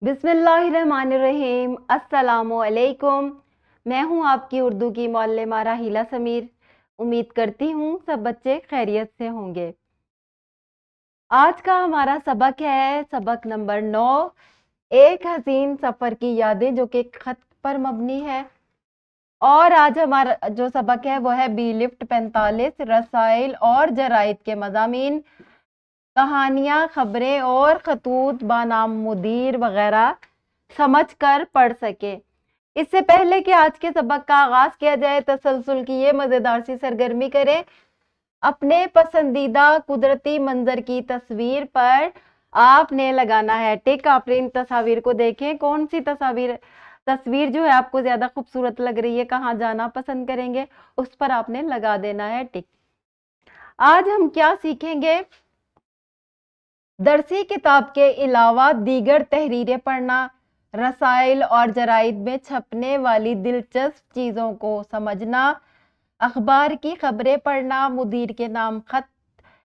बिस्मिल्लाहिर्रहमानिर्रहीम। अस्सलामुअलैकुम। मैं हूँ आपकी उर्दू की मौल्लिमा राहिला समीर। उम्मीद करती हूँ सब बच्चे खैरियत से होंगे। आज का हमारा सबक है सबक नंबर 9, एक हसीन सफ़र की यादें, जो कि खत पर मबनी है। और आज हमारा जो सबक है वो है बी लिफ्ट 45, रसाइल और जराइद के मज़ामीन, कहानियाँ, खबरें और खतूत बानाम मुदीर वगैरह समझ कर पढ़ सके। इससे पहले कि आज के सबक का आगाज किया जाए, तसलसल की ये मजेदार सी सरगर्मी करें। अपने पसंदीदा कुदरती मंजर की तस्वीर पर आपने लगाना है टिक। आपने इन तस्वीर को देखें, कौन सी तस्वीर जो है आपको ज्यादा खूबसूरत लग रही है, कहाँ जाना पसंद करेंगे, उस पर आपने लगा देना है टिक। आज हम क्या सीखेंगे? दरसी किताब के अलावा दीगर तहरीरें पढ़ना, रसाइल और जराइद में छपने वाली दिलचस्प चीज़ों को समझना, अखबार की खबरें पढ़ना, मुदीर के नाम खत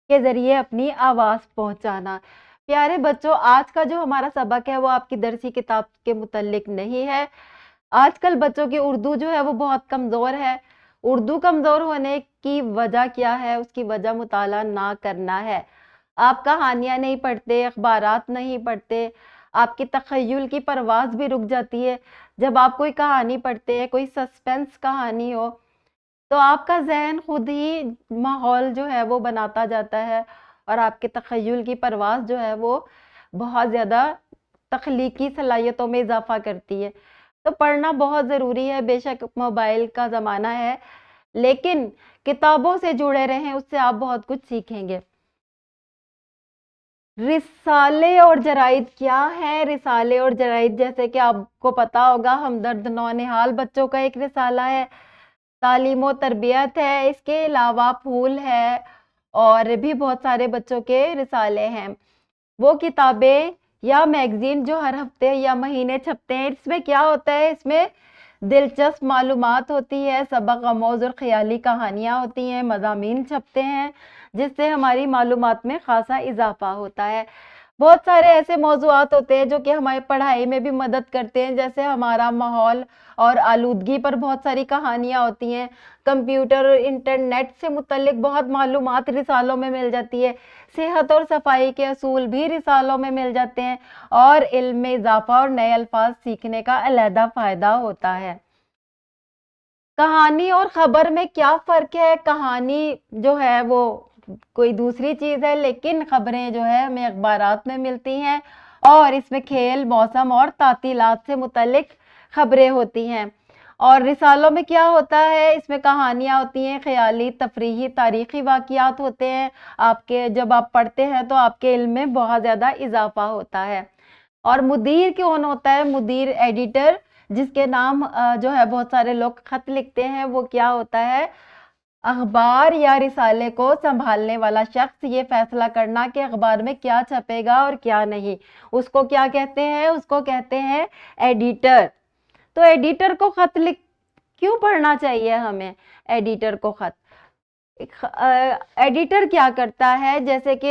के ज़रिए अपनी आवाज़ पहुंचाना। प्यारे बच्चों, आज का जो हमारा सबक है वो आपकी दरसी किताब के मुतल्लिक नहीं है। आजकल बच्चों की उर्दू जो है वो बहुत कमज़ोर है। उर्दू कमज़ोर होने की वजह क्या है? उसकी वजह मुताला ना करना है। आप कहानियाँ नहीं पढ़ते, अखबारात नहीं पढ़ते, आपकी तख़य्युल की परवाज़ भी रुक जाती है। जब आप कोई कहानी पढ़ते हैं, कोई सस्पेंस कहानी हो, तो आपका ज़हन खुद ही माहौल जो है वो बनाता जाता है और आपके तख़य्युल की परवाज़ जो है वो बहुत ज़्यादा तख्लीकी सलाहियतों में इजाफा करती है। तो पढ़ना बहुत ज़रूरी है। बेशक मोबाइल का ज़माना है, लेकिन किताबों से जुड़े रहें, उससे आप बहुत कुछ सीखेंगे। रिसाले और जराइद क्या है? रिसाले और जराइद, जैसे कि आपको पता होगा, हमदर्द नौनिहाल बच्चों का एक रिसाला है, तालीम और तरबियत है, इसके अलावा फूल है और भी बहुत सारे बच्चों के रिसाले हैं। वो किताबें या मैगजीन जो हर हफ्ते या महीने छपते हैं, इसमें क्या होता है? इसमें दिलचस्प मालूमात होती है, सबक आमोज़ और ख़याली कहानियाँ होती हैं, मज़ामीन छपते हैं, जिससे हमारी मालूमात में ख़ासा इजाफा होता है। बहुत सारे ऐसे मौज़ूआत होते हैं जो कि हमारी पढ़ाई में भी मदद करते हैं, जैसे हमारा माहौल और आलूदगी पर बहुत सारी कहानियाँ होती हैं। कंप्यूटर और इंटरनेट से मुतल्लिक बहुत मालूमात रिसालों में मिल जाती है। सेहत और सफाई के असूल भी रिसालों में मिल जाते हैं और इल्म में इजाफा और नए अल्फाज सीखने का अलहदा फ़ायदा होता है। कहानी और खबर में क्या फ़र्क है? कहानी जो है वो कोई दूसरी चीज़ है, लेकिन खबरें जो है हमें अखबारात में मिलती हैं और इसमें खेल, मौसम और तातीलात से मुतल्लिक खबरें होती हैं। और रिसालों में क्या होता है? इसमें कहानियाँ होती हैं, ख़याली, तफरीही, तारीख़ी वाक़ियात होते हैं। आपके जब आप पढ़ते हैं तो आपके इल्म में बहुत ज़्यादा इजाफा होता है। और मुदीर कौन होता है? मुदीर एडिटर, जिसके नाम जो है बहुत सारे लोग खत लिखते हैं, वो क्या होता है? अखबार या रिसाले को संभालने वाला शख्स। ये फैसला करना कि अखबार में क्या छपेगा और क्या नहीं, उसको क्या कहते हैं? उसको कहते हैं एडिटर। तो एडिटर को खत लिख क्यों पढ़ना चाहिए हमें? एडिटर को खत, एडिटर क्या करता है? जैसे कि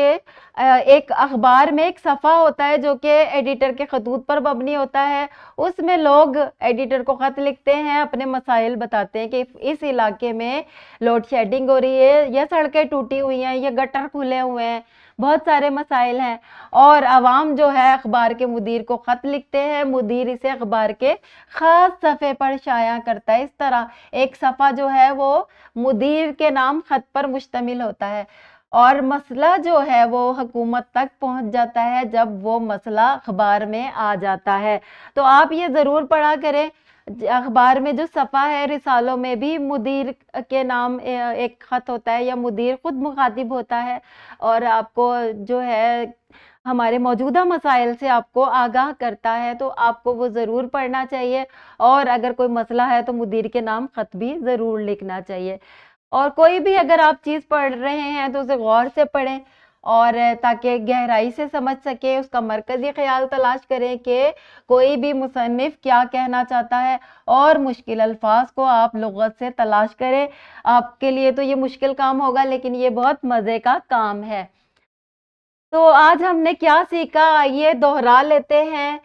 एक अखबार में एक सफ़ा होता है जो कि एडिटर के खतूत पर मबनी होता है। उसमें लोग एडिटर को ख़त लिखते हैं, अपने मसाइल बताते हैं कि इस इलाके में लोड शेडिंग हो रही है, या सड़कें टूटी हुई हैं, या गटर खुले हुए हैं, बहुत सारे मसाइल हैं। और आवाम जो है अखबार के मुदीर को ख़त लिखते हैं, मुदीर इसे अखबार के ख़ास सफ़े पर शाया करता है। इस तरह एक सफ़ा जो है वो मुदीर के नाम खत पर मुश्तमिल होता है और मसला जो है वो हुकूमत तक पहुंच जाता है जब वो मसला अखबार में आ जाता है। तो आप ये ज़रूर पढ़ा करें। अखबार में जो सफ़ा है, रिसालों में भी मुदीर के नाम एक ख़त होता है, या मुदीर खुद मुखातिब होता है और आपको जो है हमारे मौजूदा मसाइल से आपको आगाह करता है। तो आपको वो ज़रूर पढ़ना चाहिए और अगर कोई मसला है तो मुदीर के नाम ख़त भी ज़रूर लिखना चाहिए। और कोई भी अगर आप चीज़ पढ़ रहे हैं तो उसे गौर से पढ़ें और ताकि गहराई से समझ सके, उसका मरकज़ी ख़्याल तलाश करें कि कोई भी मुसन्निफ़ क्या कहना चाहता है, और मुश्किल अल्फाज को आप लुग़त से तलाश करें। आपके लिए तो ये मुश्किल काम होगा, लेकिन ये बहुत मज़े का काम है। तो आज हमने क्या सीखा, आइए दोहरा लेते हैं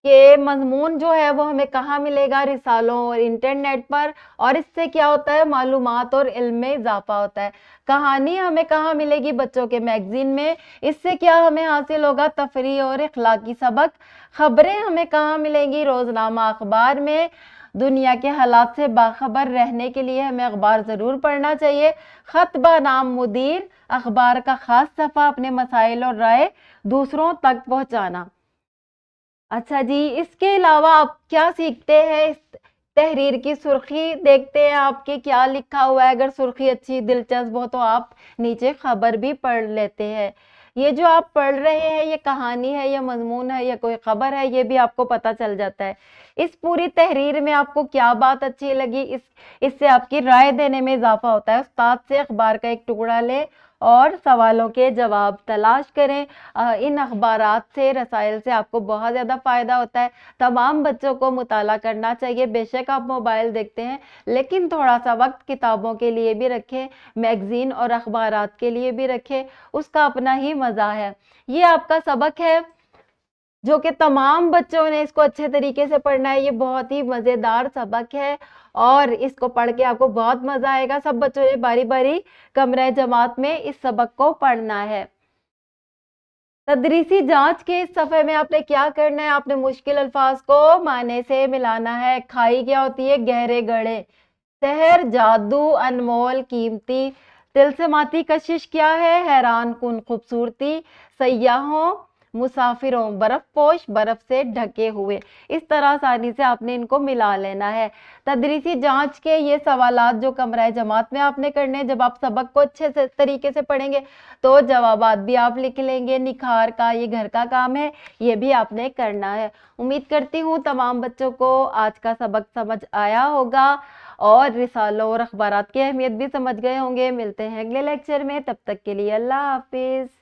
کہ مضمون جو ہے وہ ہمیں کہاں ملے گا؟ رسالوں اور انٹرنیٹ پر، اور اس سے کیا ہوتا ہے؟ معلومات اور علم میں اضافہ ہوتا ہے۔ کہانی ہمیں کہاں ملے گی؟ بچوں کے میگزین میں۔ اس سے کیا ہمیں حاصل ہوگا؟ تفریح اور اخلاقی سبق۔ خبریں ہمیں کہاں ملیں گی؟ روزنامہ اخبار میں۔ دنیا کے حالات سے باخبر رہنے کے لیے ہمیں اخبار ضرور پڑھنا چاہیے۔ خط بہ نام مدیر، اخبار کا خاص صفحہ، اپنے مسائل اور رائے دوسروں تک پہنچانا۔ اچھا جی، اس کے علاوہ آپ کیا سیکھتے ہیں؟ اس تحریر کی سرخی دیکھتے ہیں آپ کے کیا لکھا ہوا ہے، اگر سرخی اچھی دلچسپ ہو تو آپ نیچے خبر بھی پڑھ لیتے ہیں۔ یہ جو آپ پڑھ رہے ہیں یہ کہانی ہے یا مضمون ہے یا کوئی خبر ہے، یہ بھی آپ کو پتہ چل جاتا ہے۔ اس پوری تحریر میں آپ کو کیا بات اچھی لگی، اس سے آپ کی رائے دینے میں اضافہ ہوتا ہے۔ استاد سے اخبار کا ایک ٹکڑا لیں اور سوالوں کے جواب تلاش کریں۔ ان اخبارات سے، رسائل سے آپ کو بہت زیادہ فائدہ ہوتا ہے۔ تمام بچوں کو مطالعہ کرنا چاہیے۔ بے شک آپ موبائل دیکھتے ہیں لیکن تھوڑا سا وقت کتابوں کے لیے بھی رکھیں، میگزین اور اخبارات کے لیے بھی رکھیں، اس کا اپنا ہی مزہ ہے۔ یہ آپ کا سبق ہے جو کہ تمام بچوں نے اس کو اچھے طریقے سے پڑھنا ہے۔ یہ بہت ہی مزیدار سبق ہے اور اس کو پڑھ کے آپ کو بہت مزہ آئے گا۔ سب بچوں نے باری باری کمرہ جماعت میں اس سبق کو پڑھنا ہے۔ تدریسی جانچ کے اس صفحے میں آپ نے کیا کرنا ہے؟ آپ نے مشکل الفاظ کو معنی سے ملانا ہے۔ کھائی کیا ہوتی ہے؟ گہرے گڑھے۔ سحر، جادو، انمول، قیمتی۔ طلسماتی کشش کیا ہے؟ حیران کن خوبصورتی۔ سیاحوں، مسافروں، برف پوش، برف سے ڈھکے ہوئے۔ اس طرح آسانی سے آپ نے ان کو ملا لینا ہے۔ تدریسی جانچ کے یہ سوالات جو کمرہ جماعت میں آپ نے کرنے ہیں، جب آپ سبق کو اچھے سے طریقے سے پڑھیں گے تو جوابات بھی آپ لکھ لیں گے۔ نکھار کا یہ گھر کا کام ہے، یہ بھی آپ نے کرنا ہے۔ امید کرتی ہوں تمام بچوں کو آج کا سبق سمجھ آیا ہوگا اور رسالوں اور اخبارات کی اہمیت بھی سمجھ گئے ہوں گے۔ ملتے ہیں اگلے لیکچر میں، تب تک کے لیے اللہ حافظ۔